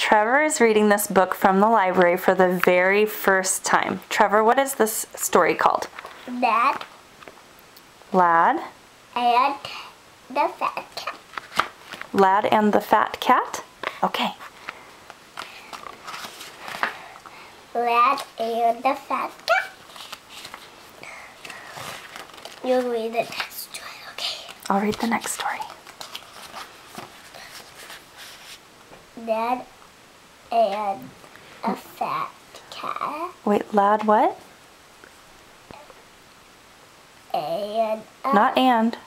Trevor is reading this book from the library for the very first time. Trevor, what is this story called? Lad. Lad? And the Fat Cat. Lad and the Fat Cat? Okay. Lad and the Fat Cat. You'll read the next story, okay? I'll read the next story. Lad and a Fat Cat. Wait, Lad what? And a Not and.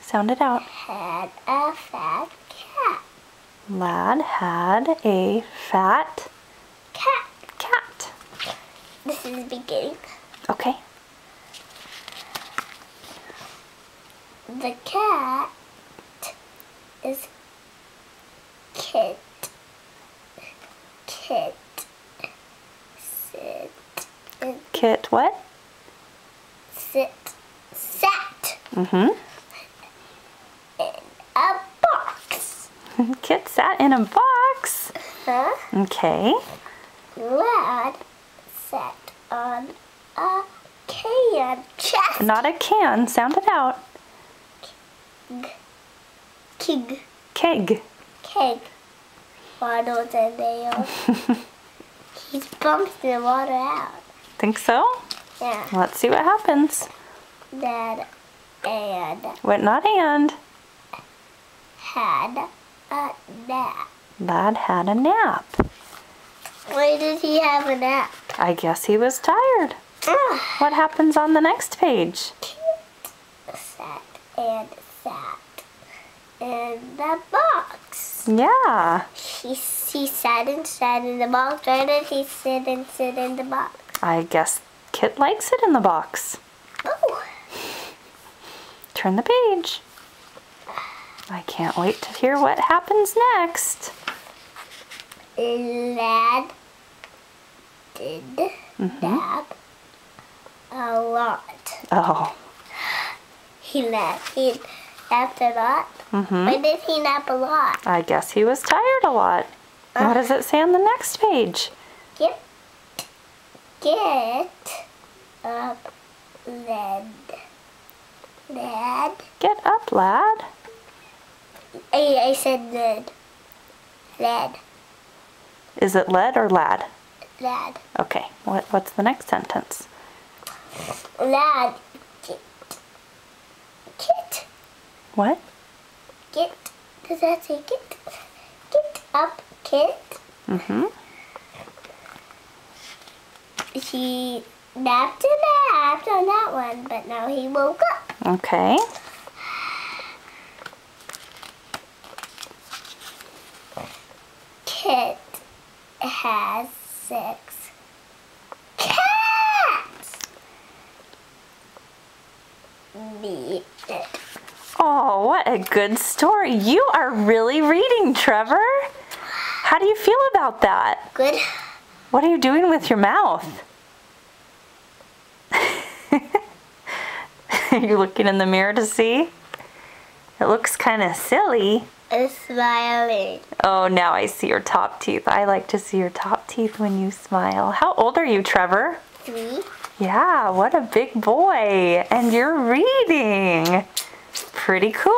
Sound it out. had a fat cat. Lad had a fat Cat. cat. This is the beginning. Okay. The cat is Kit. Kit. Sit. Kit what? Sit. Sat Mm-hmm. in a box. Kit sat in a box. Huh? Okay. Lad sat on a can chest. Not a can. Sound it out. Keg. Keg. Keg. Waddles and nails. He's bumped the water out. Think so? Yeah. Let's see what happens. Dad and What? Not and. had a nap. Lad had a nap. Why did he have a nap? I guess he was tired. What happens on the next page? Sat in the box. Yeah. He sat in the box. Why did he sit in the box? I guess Kit likes it in the box. Oh. Turn the page. I can't wait to hear what happens next. Lad did nap a lot. Oh. He napped a lot. Why did he nap a lot? I guess he was tired a lot. What does it say on the next page? Get up, lad. Lad. Get up, lad. I said lad. Lad. Is it led or lad? Lad. Okay. What's the next sentence? Lad. Get. What? Get. Does that say get? Get up, Kit. Mm-hmm. He napped on that one, but now he woke up. Okay. Kit has 6 cats. Beat it. Oh, what a good story. You are really reading, Trevor. How do you feel about that? Good. What are you doing with your mouth? Are you looking in the mirror to see? It looks kind of silly. It's smiling. Oh, now I see your top teeth. I like to see your top teeth when you smile. How old are you, Trevor? 3. Yeah, what a big boy. And you're reading. Pretty cool.